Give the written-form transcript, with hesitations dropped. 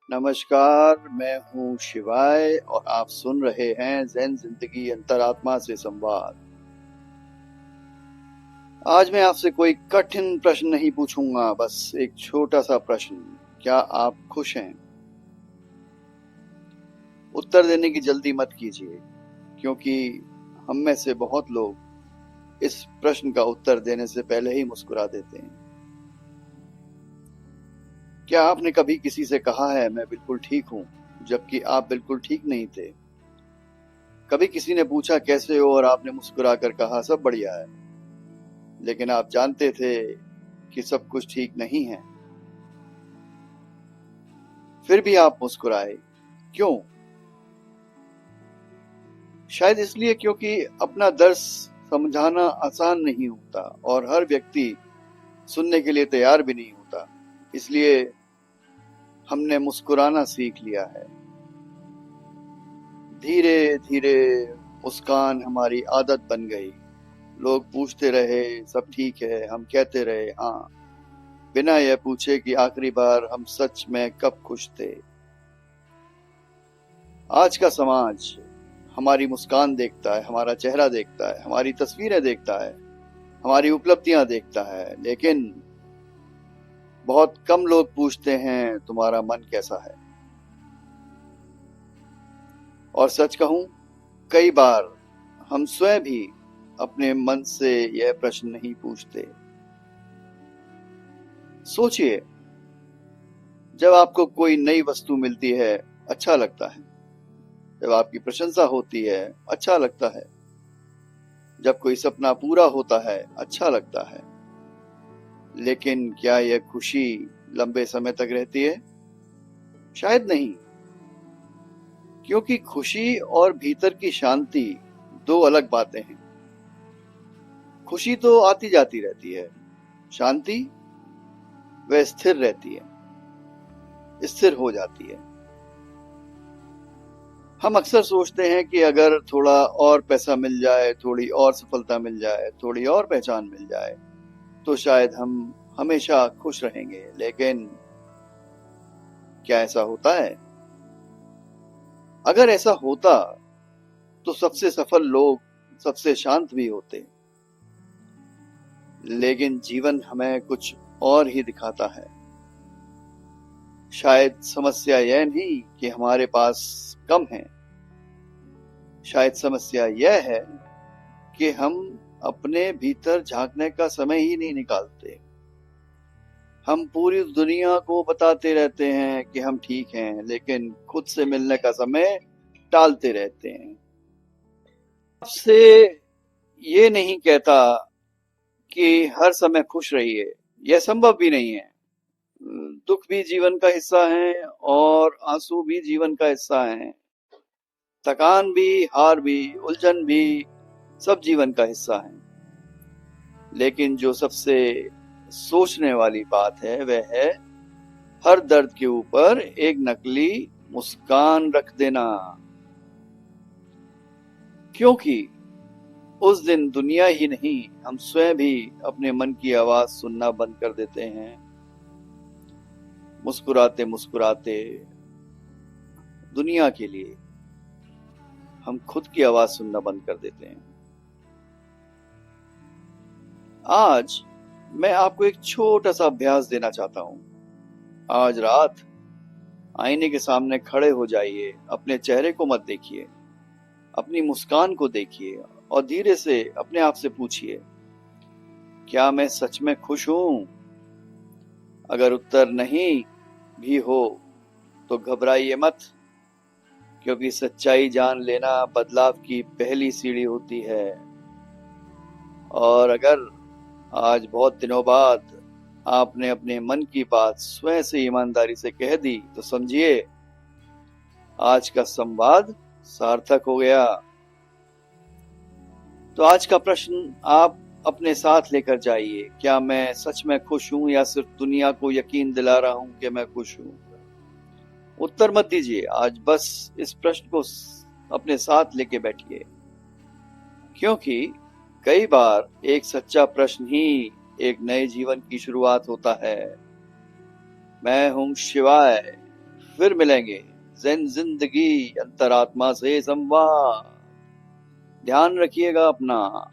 नमस्कार, मैं हूँ शिवाय और आप सुन रहे हैं ज़ेन जिंदगी अंतरात्मा से संवाद। आज मैं आपसे कोई कठिन प्रश्न नहीं पूछूंगा, बस एक छोटा सा प्रश्न। क्या आप खुश हैं? उत्तर देने की जल्दी मत कीजिए, क्योंकि हम में से बहुत लोग इस प्रश्न का उत्तर देने से पहले ही मुस्कुरा देते हैं। क्या आपने कभी किसी से कहा है मैं बिल्कुल ठीक हूँ, जबकि आप बिल्कुल ठीक नहीं थे? कभी किसी ने पूछा कैसे हो और आपने मुस्कुराकर कहा सब बढ़िया है, लेकिन आप जानते थे कि सब कुछ ठीक नहीं है। फिर भी आप मुस्कुराए। क्यों? शायद इसलिए क्योंकि अपना दर्द समझाना आसान नहीं होता और हर व्यक्ति सुनने के लिए तैयार भी नहीं होता। इसलिए हमने मुस्कुराना सीख लिया है। धीरे धीरे मुस्कान हमारी आदत बन गई। लोग पूछते रहे सब ठीक है, हम कहते रहे हाँ, बिना यह पूछे कि आखिरी बार हम सच में कब खुश थे। आज का समाज हमारी मुस्कान देखता है, हमारा चेहरा देखता है, हमारी तस्वीरें देखता है, हमारी उपलब्धियां देखता है, लेकिन बहुत कम लोग पूछते हैं तुम्हारा मन कैसा है। और सच कहूं, कई बार हम स्वयं भी अपने मन से यह प्रश्न नहीं पूछते। सोचिए, जब आपको कोई नई वस्तु मिलती है अच्छा लगता है, जब आपकी प्रशंसा होती है अच्छा लगता है, जब कोई सपना पूरा होता है अच्छा लगता है, लेकिन क्या यह खुशी लंबे समय तक रहती है? शायद नहीं, क्योंकि खुशी और भीतर की शांति दो अलग बातें हैं। खुशी तो आती जाती रहती है, शांति वह स्थिर रहती है, स्थिर हो जाती है। हम अक्सर सोचते हैं कि अगर थोड़ा और पैसा मिल जाए, थोड़ी और सफलता मिल जाए, थोड़ी और पहचान मिल जाए, तो शायद हम हमेशा खुश रहेंगे। लेकिन क्या ऐसा होता है? अगर ऐसा होता तो सबसे सफल लोग सबसे शांत भी होते। लेकिन जीवन हमें कुछ और ही दिखाता है। शायद समस्या यह नहीं कि हमारे पास कम है, शायद समस्या यह है कि हम अपने भीतर झांकने का समय ही नहीं निकालते। हम पूरी दुनिया को बताते रहते हैं कि हम ठीक हैं, लेकिन खुद से मिलने का समय टालते रहते हैं। आपसे ये नहीं कहता कि हर समय खुश रहिए, यह संभव भी नहीं है। दुख भी जीवन का हिस्सा है और आंसू भी जीवन का हिस्सा है। थकान भी, हार भी, उलझन भी, सब जीवन का हिस्सा है। लेकिन जो सबसे सोचने वाली बात है वह है हर दर्द के ऊपर एक नकली मुस्कान रख देना। क्योंकि उस दिन दुनिया ही नहीं, हम स्वयं भी अपने मन की आवाज सुनना बंद कर देते हैं। मुस्कुराते मुस्कुराते दुनिया के लिए हम खुद की आवाज सुनना बंद कर देते हैं। आज मैं आपको एक छोटा सा अभ्यास देना चाहता हूं। आज रात आईने के सामने खड़े हो जाइए, अपने चेहरे को मत देखिए, अपनी मुस्कान को देखिए और धीरे से अपने आप से पूछिए, क्या मैं सच में खुश हूं? अगर उत्तर नहीं भी हो तो घबराइए मत, क्योंकि सच्चाई जान लेना बदलाव की पहली सीढ़ी होती है। और अगर आज बहुत दिनों बाद आपने अपने मन की बात स्वयं से ईमानदारी से कह दी, तो समझिए आज का संवाद सार्थक हो गया। तो आज का प्रश्न आप अपने साथ लेकर जाइए, क्या मैं सच में खुश हूं या सिर्फ दुनिया को यकीन दिला रहा हूं कि मैं खुश हूं? उत्तर मत दीजिए, आज बस इस प्रश्न को अपने साथ लेके बैठिए, क्योंकि कई बार एक सच्चा प्रश्न ही एक नए जीवन की शुरुआत होता है। मैं हूं शिवाय, फिर मिलेंगे। ज़ेन जिंदगी अंतरात्मा से संवाद। ध्यान रखिएगा अपना।